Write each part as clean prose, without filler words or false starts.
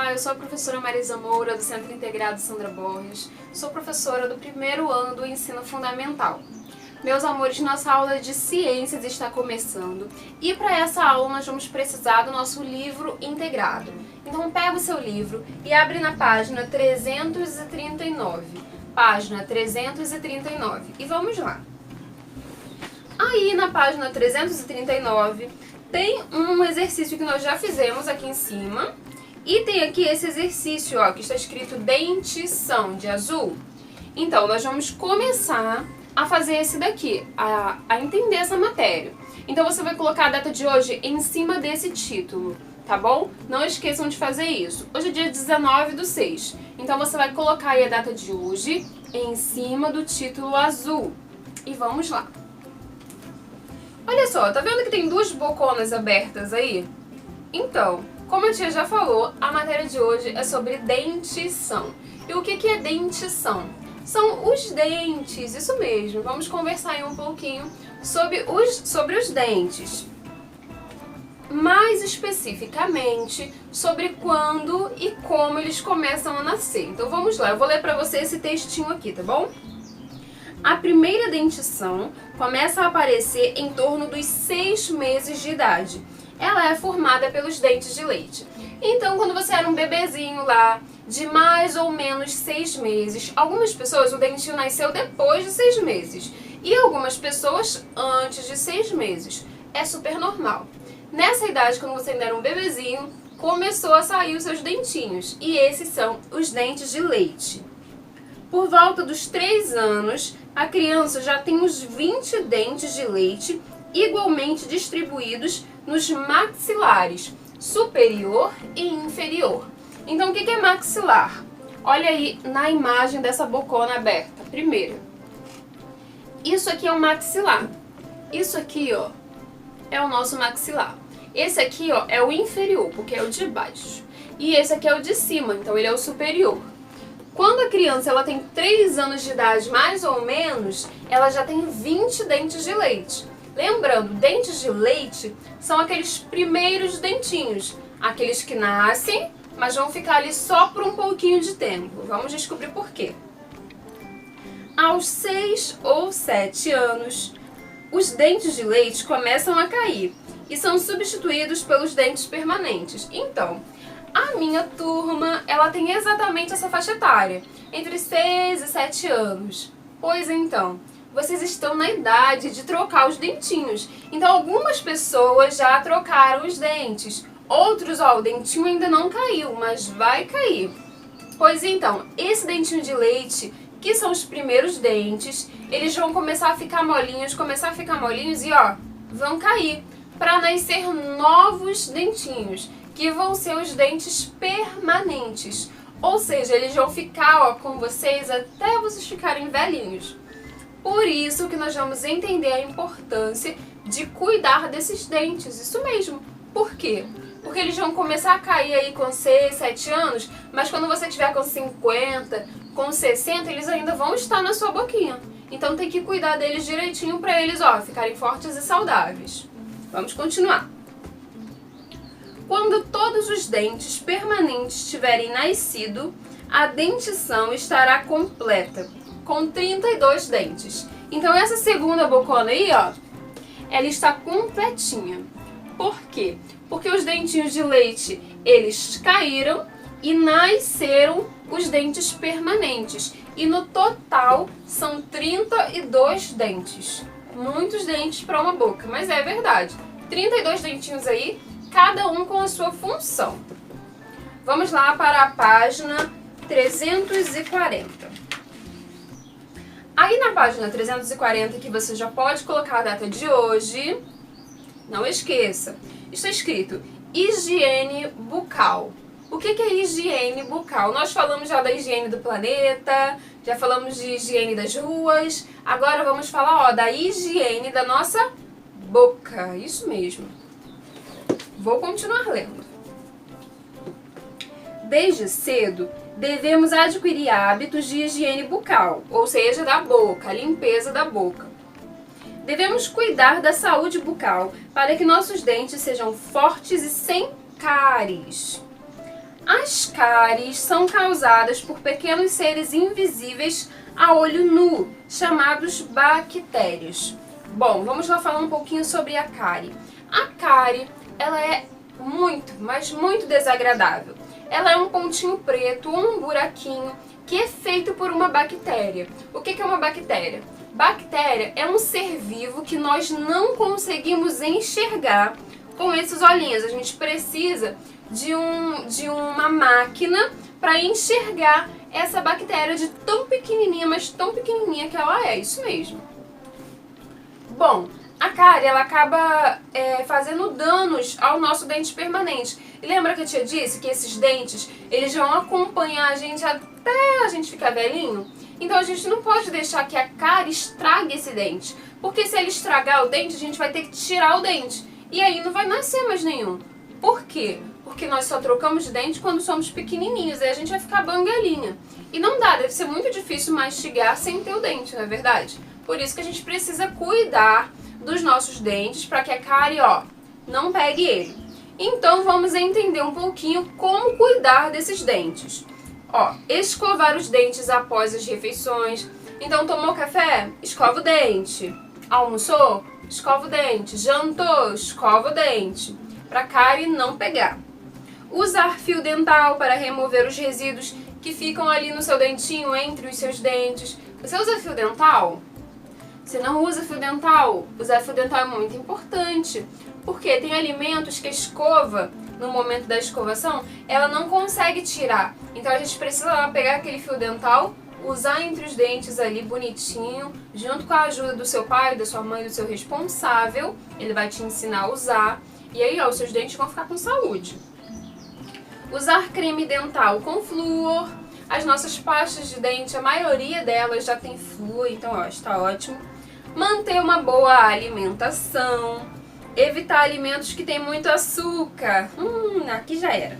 Olá, eu sou a professora Marisa Moura, do Centro Integrado Sandra Borges. Sou professora do primeiro ano do ensino fundamental. Meus amores, nossa aula de ciências está começando e para essa aula nós vamos precisar do nosso livro integrado. Então pega o seu livro e abre na página 339. Página 339. E vamos lá. Aí na página 339 tem um exercício que nós já fizemos aqui em cima. E tem aqui esse exercício, ó, que está escrito dentição, de azul. Então, nós vamos começar a fazer esse daqui, a entender essa matéria. Então, você vai colocar a data de hoje em cima desse título, tá bom? Não esqueçam de fazer isso. Hoje é dia 19/6. Então, você vai colocar aí a data de hoje em cima do título azul. E vamos lá. Olha só, tá vendo que tem duas boconas abertas aí? Então, como a tia já falou, a matéria de hoje é sobre dentição. E o que é dentição? São os dentes, isso mesmo. Vamos conversar aí um pouquinho sobre os dentes. Mais especificamente, sobre quando e como eles começam a nascer. Então vamos lá, eu vou ler pra você esse textinho aqui, tá bom? A primeira dentição começa a aparecer em torno dos 6 meses de idade. Ela é formada pelos dentes de leite. Então, quando você era um bebezinho lá, de mais ou menos 6 meses, algumas pessoas, o dentinho nasceu depois de 6 meses. E algumas pessoas antes de 6 meses. É super normal. Nessa idade, quando você ainda era um bebezinho, começou a sair os seus dentinhos. E esses são os dentes de leite. Por volta dos 3 anos, a criança já tem uns 20 dentes de leite igualmente distribuídos nos maxilares, superior e inferior. Então, o que é maxilar? Olha aí na imagem dessa bocona aberta. Primeiro, isso aqui é o maxilar. Isso aqui, ó, é o nosso maxilar. Esse aqui, ó, é o inferior, porque é o de baixo. E esse aqui é o de cima, então ele é o superior. Quando a criança ela tem 3 anos de idade, mais ou menos, ela já tem 20 dentes de leite. Lembrando, dentes de leite são aqueles primeiros dentinhos, aqueles que nascem, mas vão ficar ali só por um pouquinho de tempo. Vamos descobrir por quê. Aos 6 ou 7 anos, os dentes de leite começam a cair e são substituídos pelos dentes permanentes. Então, a minha turma, ela tem exatamente essa faixa etária, entre 6 e 7 anos. Pois então, vocês estão na idade de trocar os dentinhos. Então, algumas pessoas já trocaram os dentes. Outros, ó, o dentinho ainda não caiu, mas vai cair. Pois então, esse dentinho de leite, que são os primeiros dentes, eles vão começar a ficar molinhos e, ó, vão cair para nascer novos dentinhos, que vão ser os dentes permanentes. Ou seja, eles vão ficar, ó, com vocês até vocês ficarem velhinhos. Por isso que nós vamos entender a importância de cuidar desses dentes, isso mesmo. Por quê? Porque eles vão começar a cair aí com 6, 7 anos, mas quando você tiver com 50, com 60, eles ainda vão estar na sua boquinha. Então tem que cuidar deles direitinho para eles, ó, ficarem fortes e saudáveis. Vamos continuar. Quando todos os dentes permanentes tiverem nascido, a dentição estará completa, com 32 dentes. Então essa segunda bocona aí, ó, ela está completinha. Por quê? Porque os dentinhos de leite, eles caíram e nasceram os dentes permanentes. E no total são 32 dentes. Muitos dentes para uma boca, mas é verdade. 32 dentinhos aí, cada um com a sua função. Vamos lá para a página 340. Aí na página 340, que você já pode colocar a data de hoje, não esqueça, está escrito higiene bucal. O que é higiene bucal? Nós falamos já da higiene do planeta, já falamos de higiene das ruas, agora vamos falar, ó, da higiene da nossa boca, isso mesmo. Vou continuar lendo. Desde cedo, devemos adquirir hábitos de higiene bucal, ou seja, da boca, a limpeza da boca. Devemos cuidar da saúde bucal para que nossos dentes sejam fortes e sem cáries. As cáries são causadas por pequenos seres invisíveis a olho nu, chamados bactérias. Bom, vamos lá falar um pouquinho sobre a cárie. A cárie, ela é muito, mas muito desagradável. Ela é um pontinho preto ou um buraquinho que é feito por uma bactéria. O que é uma bactéria? Bactéria é um ser vivo que nós não conseguimos enxergar com esses olhinhos. A gente precisa de uma máquina para enxergar essa bactéria de tão pequenininha, mas tão pequenininha que ela é, isso mesmo. Bom, a cárie ela acaba fazendo danos ao nosso dente permanente. E lembra que eu tinha dito que esses dentes, eles vão acompanhar a gente até a gente ficar velhinho? Então a gente não pode deixar que a cárie estrague esse dente, porque se ele estragar o dente, a gente vai ter que tirar o dente. E aí não vai nascer mais nenhum. Por quê? Porque nós só trocamos de dente quando somos pequenininhos, aí a gente vai ficar banguelinha. E não dá, deve ser muito difícil mastigar sem ter o dente, não é verdade? Por isso que a gente precisa cuidar dos nossos dentes para que a cárie, não pegue ele. Então vamos entender um pouquinho como cuidar desses dentes. Escovar os dentes após as refeições. Então tomou café? Escova o dente. Almoçou? Escova o dente. Jantou? Escova o dente. Para a cárie não pegar. Usar fio dental para remover os resíduos que ficam ali no seu dentinho, entre os seus dentes. Você usa fio dental? Se não usa fio dental, usar fio dental é muito importante, porque tem alimentos que a escova, no momento da escovação, ela não consegue tirar. Então a gente precisa lá pegar aquele fio dental, usar entre os dentes ali bonitinho, junto com a ajuda do seu pai, da sua mãe, do seu responsável, ele vai te ensinar a usar, e aí os seus dentes vão ficar com saúde. Usar creme dental com flúor. As nossas pastas de dente, a maioria delas já tem flúor, então está ótimo. Manter uma boa alimentação. Evitar alimentos que têm muito açúcar. Aqui já era.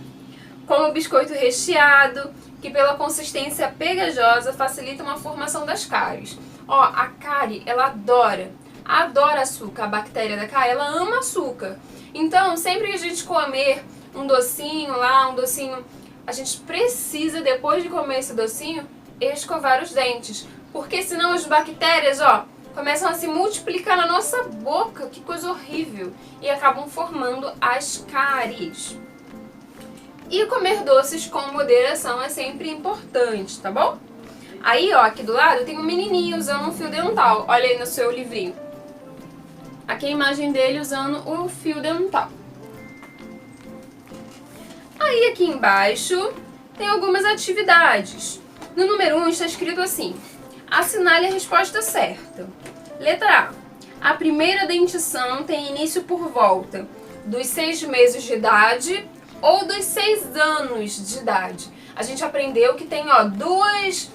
Como o biscoito recheado, que pela consistência pegajosa facilita uma formação das cáries. A cárie, ela adora açúcar. A bactéria da cárie, ela ama açúcar. Então, sempre que a gente comer um docinho, a gente precisa, depois de comer esse docinho, escovar os dentes. Porque senão as bactérias, começam a se multiplicar na nossa boca, que coisa horrível, e acabam formando as cáries. E comer doces com moderação é sempre importante, tá bom? Aí, aqui do lado tem um menininho usando um fio dental, olha aí no seu livrinho. Aqui a imagem dele usando o fio dental. Aí aqui embaixo tem algumas atividades. No número 1 está escrito assim: assinale a resposta certa. Letra A. A primeira dentição tem início por volta dos 6 meses de idade ou dos 6 anos de idade. A gente aprendeu que tem dois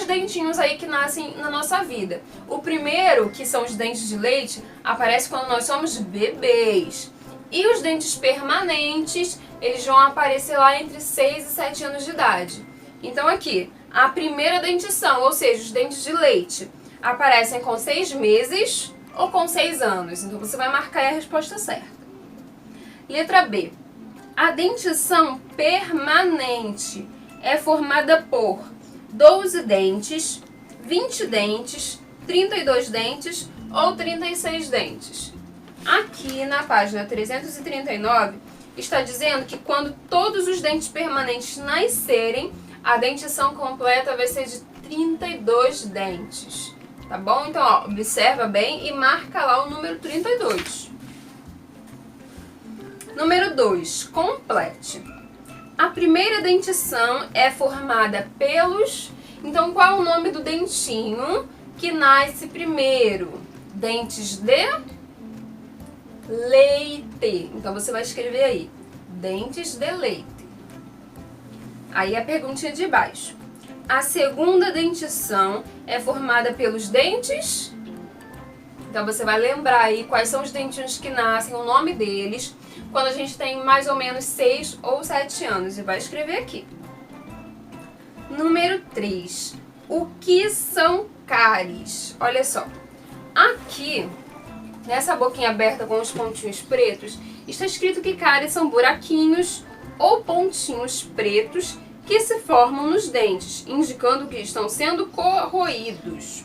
dentinhos aí que nascem na nossa vida. O primeiro, que são os dentes de leite, aparece quando nós somos bebês. E os dentes permanentes, eles vão aparecer lá entre 6 e 7 anos de idade. Então aqui, a primeira dentição, ou seja, os dentes de leite, aparecem com 6 meses ou com 6 anos. Então você vai marcar aí a resposta certa. Letra B. A dentição permanente é formada por 12 dentes, 20 dentes, 32 dentes ou 36 dentes. Aqui na página 339 está dizendo que quando todos os dentes permanentes nascerem, a dentição completa vai ser de 32 dentes. Tá bom? Então, observa bem e marca lá o número 32. Número 2. Complete. A primeira dentição é formada pelos... Então, qual é o nome do dentinho que nasce primeiro? Dentes de leite. Então, você vai escrever aí. Dentes de leite. Aí a perguntinha de baixo. A segunda dentição é formada pelos dentes... Então, você vai lembrar aí quais são os dentinhos que nascem, o nome deles, quando a gente tem mais ou menos 6 ou 7 anos. E vai escrever aqui. Número 3. O que são cáries? Olha só. Aqui, nessa boquinha aberta com os pontinhos pretos, está escrito que cáries são buraquinhos ou pontinhos pretos que se formam nos dentes, indicando que estão sendo corroídos.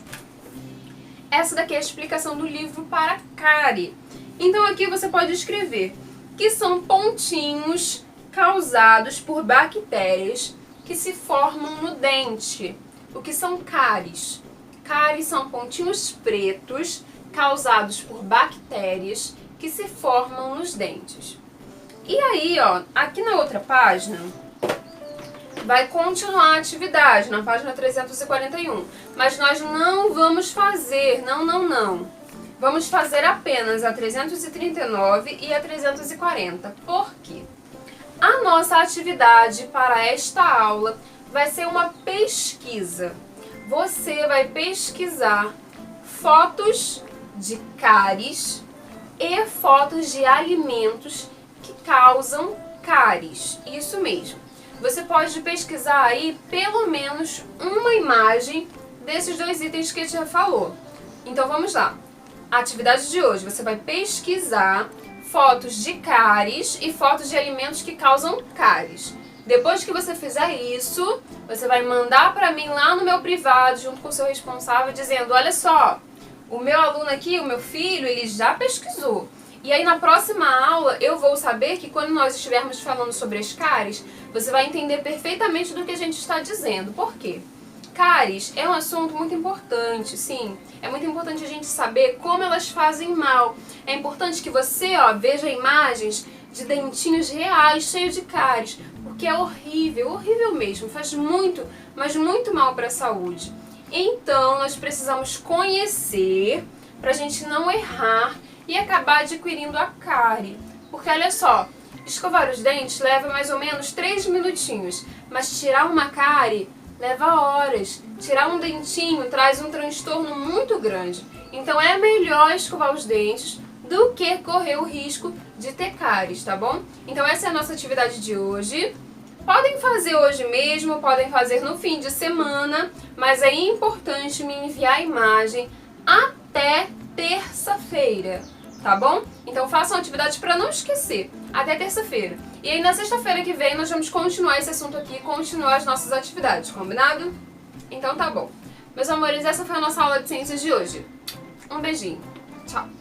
Essa daqui é a explicação do livro para cárie. Então aqui você pode escrever que são pontinhos causados por bactérias que se formam no dente. O que são cáries? Cáries são pontinhos pretos causados por bactérias que se formam nos dentes. E aí, ó, aqui na outra página, vai continuar a atividade, na página 341. Mas nós não vamos fazer, não. Vamos fazer apenas a 339 e a 340. Por quê? A nossa atividade para esta aula vai ser uma pesquisa. Você vai pesquisar fotos de cáries e fotos de alimentos que causam cáries. Isso mesmo. Você pode pesquisar aí pelo menos uma imagem desses dois itens que a tia falou. Então vamos lá. A atividade de hoje, você vai pesquisar fotos de cáries e fotos de alimentos que causam cáries. Depois que você fizer isso, você vai mandar para mim lá no meu privado, junto com o seu responsável, dizendo: olha só, o meu aluno aqui, o meu filho, ele já pesquisou. E aí na próxima aula eu vou saber que quando nós estivermos falando sobre as cáries, você vai entender perfeitamente do que a gente está dizendo. Por quê? Cáries é um assunto muito importante, sim. É muito importante a gente saber como elas fazem mal. É importante que você, ó, veja imagens de dentinhos reais cheios de cáries, porque é horrível, horrível mesmo. Faz muito, mas muito mal para a saúde. Então nós precisamos conhecer para a gente não errar e acabar adquirindo a cárie. Porque olha só, escovar os dentes leva mais ou menos 3 minutinhos, mas tirar uma cárie leva horas. Tirar um dentinho traz um transtorno muito grande. Então é melhor escovar os dentes do que correr o risco de ter cáries, tá bom? Então essa é a nossa atividade de hoje. Podem fazer hoje mesmo, podem fazer no fim de semana, mas é importante me enviar a imagem até terça-feira, tá bom? Então façam atividade para não esquecer, até terça-feira. E aí na sexta-feira que vem nós vamos continuar esse assunto aqui, continuar as nossas atividades, combinado? Então tá bom. Meus amores, essa foi a nossa aula de ciências de hoje. Um beijinho. Tchau.